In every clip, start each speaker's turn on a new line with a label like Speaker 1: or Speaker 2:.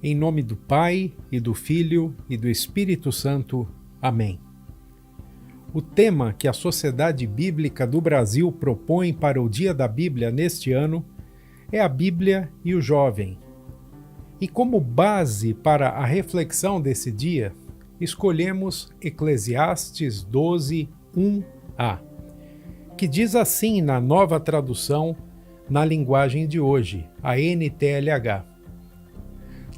Speaker 1: Em nome do Pai, e do Filho, e do Espírito Santo. Amém. O tema que a Sociedade Bíblica do Brasil propõe para o Dia da Bíblia neste ano é a Bíblia e o Jovem. E como base para a reflexão desse dia, escolhemos Eclesiastes 12, 1a, que diz assim na nova tradução, na linguagem de hoje, a NTLH.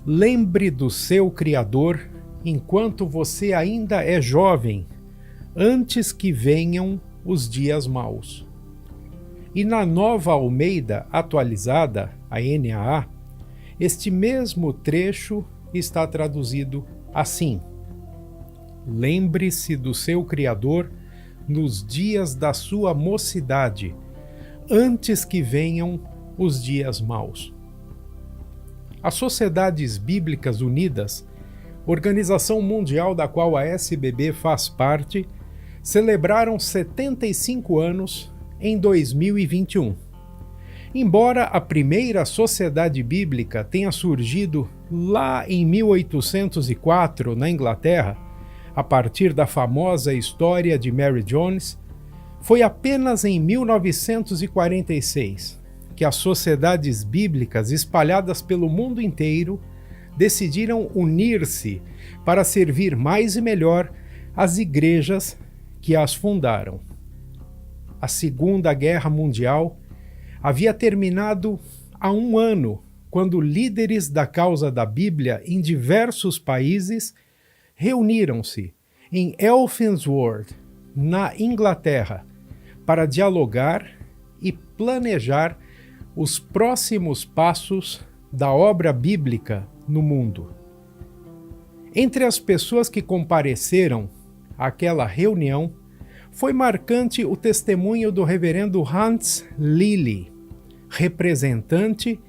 Speaker 1: Lembre do seu Criador enquanto você ainda é jovem, antes que venham os dias maus. E na Nova Almeida atualizada, a NAA, este mesmo trecho está traduzido assim: lembre-se do seu Criador nos dias da sua mocidade, antes que venham os dias maus. As Sociedades Bíblicas Unidas, organização mundial da qual a SBB faz parte, celebraram 75 anos em 2021. Embora a primeira Sociedade Bíblica tenha surgido lá em 1804, na Inglaterra, a partir da famosa história de Mary Jones, foi apenas em 1946 que as sociedades bíblicas espalhadas pelo mundo inteiro decidiram unir-se para servir mais e melhor as igrejas que as fundaram. A Segunda Guerra Mundial havia terminado há um ano, quando líderes da causa da Bíblia em diversos países reuniram-se em Elfinsworth, na Inglaterra, para dialogar e planejar os próximos passos da obra bíblica no mundo. Entre as pessoas que compareceram àquela reunião, foi marcante o testemunho do reverendo Hans Lilly, representante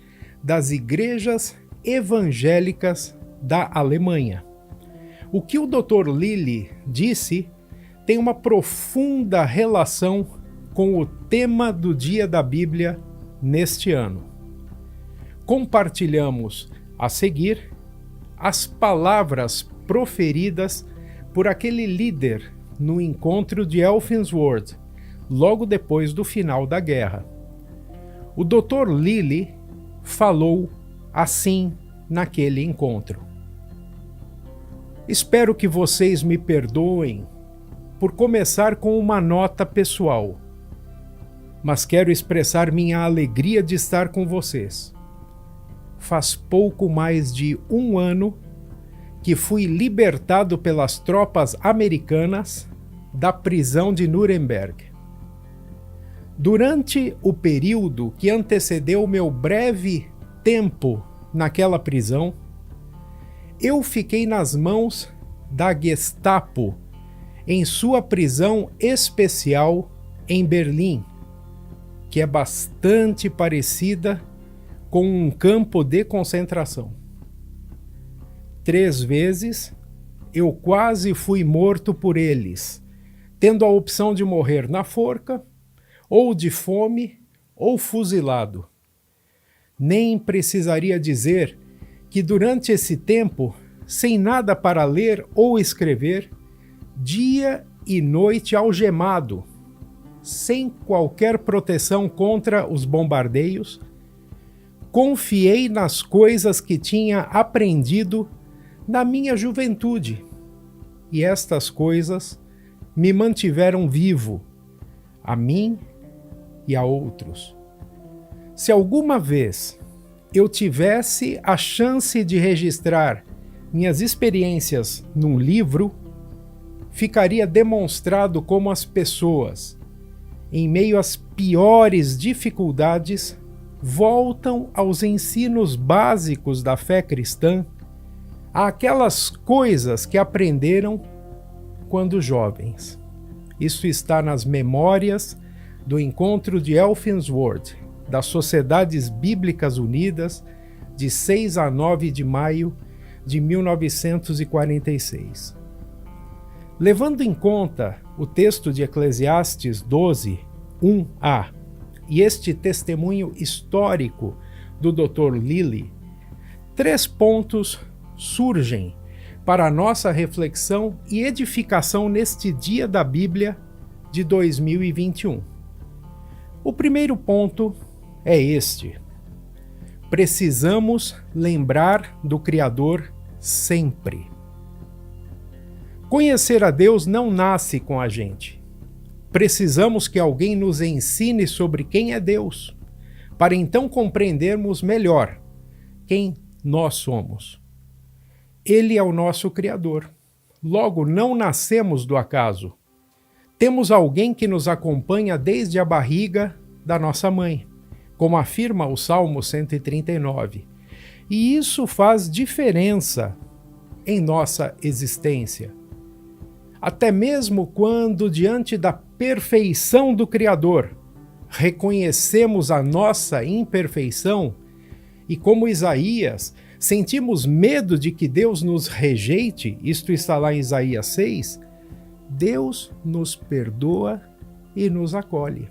Speaker 1: das igrejas evangélicas da Alemanha. O que o Dr. Lilly disse tem uma profunda relação com o tema do Dia da Bíblia neste ano. Compartilhamos a seguir as palavras proferidas por aquele líder no encontro de Elfinsworth, logo depois do final da guerra. O Dr. Lilly falou assim naquele encontro: espero que vocês me perdoem por começar com uma nota pessoal, mas quero expressar minha alegria de estar com vocês. Faz pouco mais de um ano que fui libertado pelas tropas americanas da prisão de Nuremberg. Durante o período que antecedeu meu breve tempo naquela prisão, eu fiquei nas mãos da Gestapo em sua prisão especial em Berlim, que é bastante parecida com um campo de concentração. 3 vezes eu quase fui morto por eles, tendo a opção de morrer na forca, ou de fome, ou fuzilado. Nem precisaria dizer que durante esse tempo, sem nada para ler ou escrever, dia e noite algemado, sem qualquer proteção contra os bombardeios, confiei nas coisas que tinha aprendido na minha juventude, e estas coisas me mantiveram vivo, a mim e a outros. Se alguma vez eu tivesse a chance de registrar minhas experiências num livro, ficaria demonstrado como as pessoas, em meio às piores dificuldades, voltam aos ensinos básicos da fé cristã, àquelas coisas que aprenderam quando jovens. Isso está nas memórias do encontro de Elfinsworth, das Sociedades Bíblicas Unidas, de 6 a 9 de maio de 1946. Levando em conta o texto de Eclesiastes 12, 1a, e este testemunho histórico do Dr. Lilly, 3 pontos surgem para a nossa reflexão e edificação neste dia da Bíblia de 2021. O primeiro ponto é este: precisamos lembrar do Criador sempre. Conhecer a Deus não nasce com a gente. Precisamos que alguém nos ensine sobre quem é Deus, para então compreendermos melhor quem nós somos. Ele é o nosso Criador. Logo, não nascemos do acaso. Temos alguém que nos acompanha desde a barriga da nossa mãe, como afirma o Salmo 139. E isso faz diferença em nossa existência. Até mesmo quando, diante da perfeição do Criador, reconhecemos a nossa imperfeição e, como Isaías, sentimos medo de que Deus nos rejeite, isto está lá em Isaías 6, Deus nos perdoa e nos acolhe.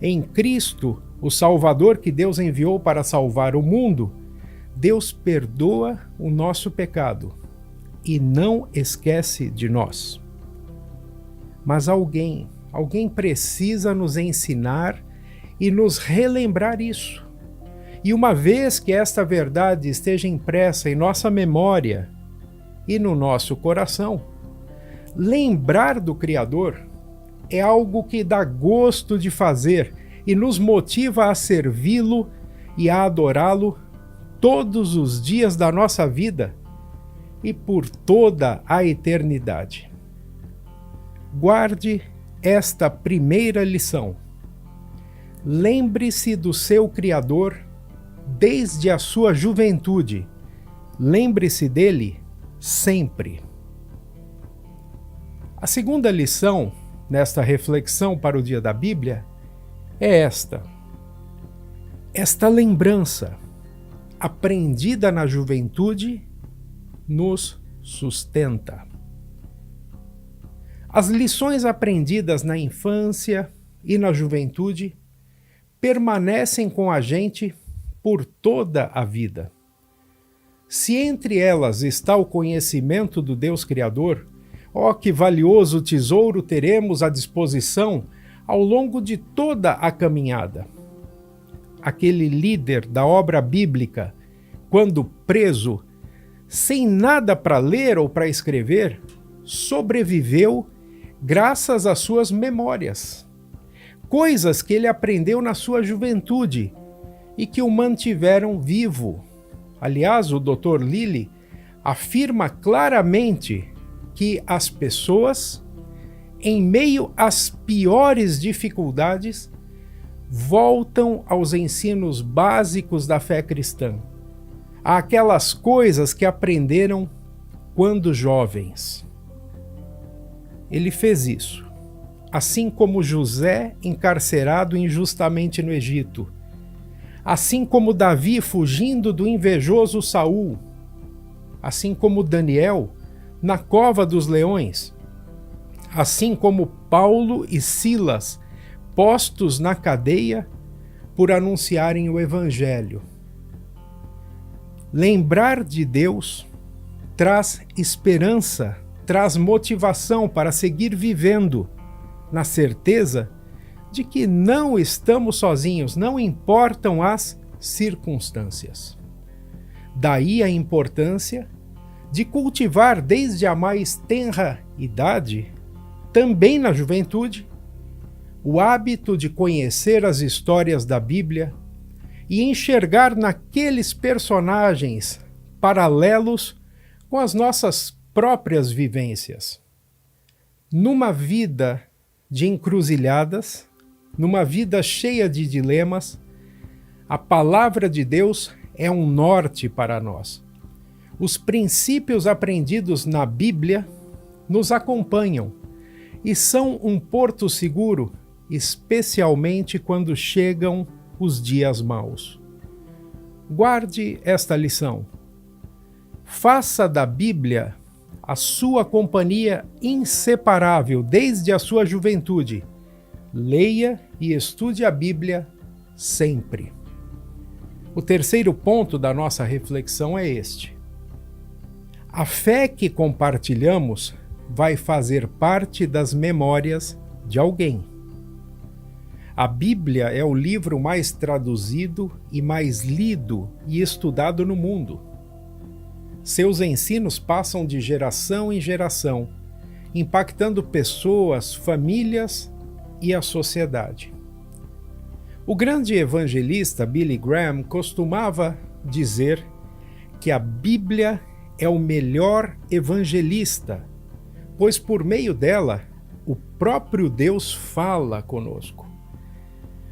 Speaker 1: Em Cristo, o Salvador que Deus enviou para salvar o mundo, Deus perdoa o nosso pecado e não esquece de nós. Mas alguém precisa nos ensinar e nos relembrar isso. E uma vez que esta verdade esteja impressa em nossa memória e no nosso coração, lembrar do Criador é algo que dá gosto de fazer e nos motiva a servi-lo e a adorá-lo todos os dias da nossa vida e por toda a eternidade. Guarde esta primeira lição. Lembre-se do seu Criador desde a sua juventude. Lembre-se dele sempre. A segunda lição nesta reflexão para o dia da Bíblia é esta. Esta lembrança, aprendida na juventude, nos sustenta. As lições aprendidas na infância e na juventude permanecem com a gente por toda a vida. Se entre elas está o conhecimento do Deus Criador, ó que valioso tesouro teremos à disposição ao longo de toda a caminhada. Aquele líder da obra bíblica, quando preso, sem nada para ler ou para escrever, sobreviveu graças às suas memórias, coisas que ele aprendeu na sua juventude e que o mantiveram vivo. Aliás, o Dr. Lilly afirma claramente que as pessoas, em meio às piores dificuldades, voltam aos ensinos básicos da fé cristã, àquelas coisas que aprenderam quando jovens. Ele fez isso, assim como José, encarcerado injustamente no Egito, assim como Davi fugindo do invejoso Saul, assim como Daniel na cova dos leões, assim como Paulo e Silas postos na cadeia por anunciarem o Evangelho. Lembrar de Deus traz esperança, traz motivação para seguir vivendo, na certeza de que não estamos sozinhos, não importam as circunstâncias. Daí a importância de cultivar desde a mais tenra idade, também na juventude, o hábito de conhecer as histórias da Bíblia e enxergar naqueles personagens paralelos com as nossas próprias vivências. Numa vida de encruzilhadas, numa vida cheia de dilemas, a palavra de Deus é um norte para nós. Os princípios aprendidos na Bíblia nos acompanham e são um porto seguro, especialmente quando chegam os dias maus. Guarde esta lição. Faça da Bíblia a sua companhia inseparável desde a sua juventude. Leia e estude a Bíblia sempre. O terceiro ponto da nossa reflexão é este: a fé que compartilhamos vai fazer parte das memórias de alguém. A Bíblia é o livro mais traduzido e mais lido e estudado no mundo. Seus ensinos passam de geração em geração, impactando pessoas, famílias e a sociedade. O grande evangelista Billy Graham costumava dizer que a Bíblia é o melhor evangelista, pois por meio dela o próprio Deus fala conosco.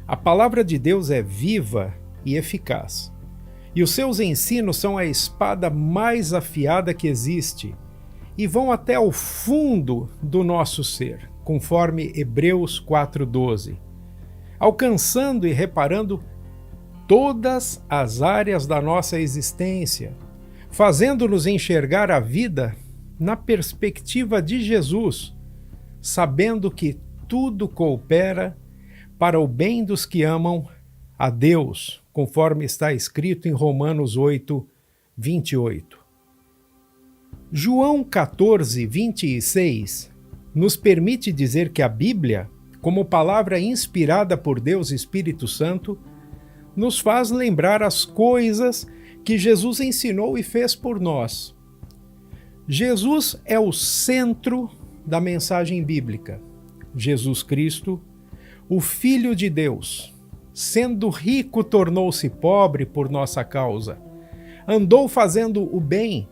Speaker 1: A palavra de Deus é viva e eficaz, e os seus ensinos são a espada mais afiada que existe e vão até o fundo do nosso ser, conforme Hebreus 4:12, alcançando e reparando todas as áreas da nossa existência, fazendo-nos enxergar a vida na perspectiva de Jesus, sabendo que tudo coopera para o bem dos que amam a Deus, conforme está escrito em Romanos 8:28. João 14:26 nos permite dizer que a Bíblia, como palavra inspirada por Deus Espírito Santo, nos faz lembrar as coisas que Jesus ensinou e fez por nós. Jesus é o centro da mensagem bíblica. Jesus Cristo, o Filho de Deus, sendo rico, tornou-se pobre por nossa causa. Andou fazendo o bem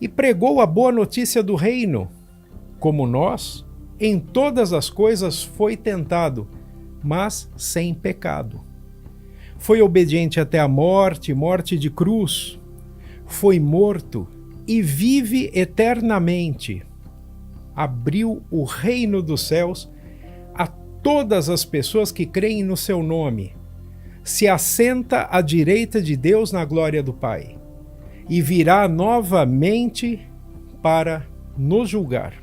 Speaker 1: e pregou a boa notícia do reino. Como nós, em todas as coisas foi tentado, mas sem pecado. Foi obediente até a morte, morte de cruz. Foi morto e vive eternamente. Abriu o reino dos céus a todas as pessoas que creem no seu nome. Se assenta à direita de Deus na glória do Pai e virá novamente para nos julgar.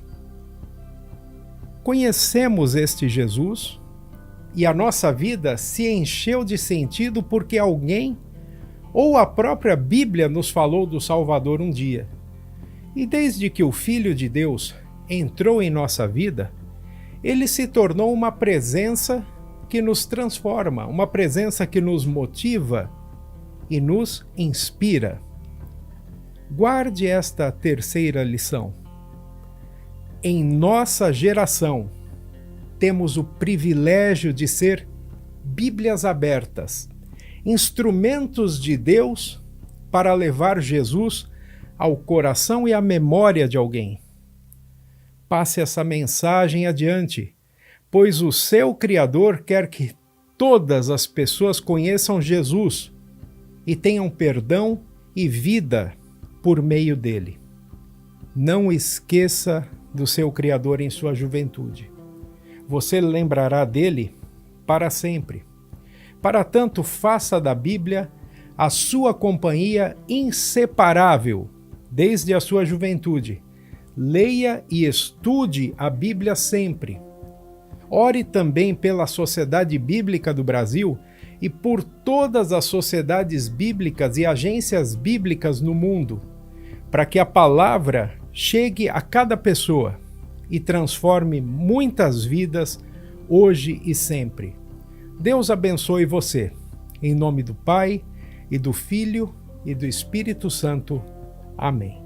Speaker 1: Conhecemos este Jesus e a nossa vida se encheu de sentido porque alguém ou a própria Bíblia nos falou do Salvador um dia. E desde que o Filho de Deus entrou em nossa vida, ele se tornou uma presença que nos transforma, uma presença que nos motiva e nos inspira. Guarde esta terceira lição. Em nossa geração, temos o privilégio de ser Bíblias abertas, instrumentos de Deus para levar Jesus ao coração e à memória de alguém. Passe essa mensagem adiante, pois o seu Criador quer que todas as pessoas conheçam Jesus e tenham perdão e vida por meio dele. Não esqueça do seu Criador em sua juventude. Você lembrará dele para sempre. Para tanto, faça da Bíblia a sua companhia inseparável desde a sua juventude. Leia e estude a Bíblia sempre. Ore também pela Sociedade Bíblica do Brasil e por todas as sociedades bíblicas e agências bíblicas no mundo, para que a palavra chegue a cada pessoa e transforme muitas vidas hoje e sempre. Deus abençoe você. Em nome do Pai, e do Filho, e do Espírito Santo. Amém.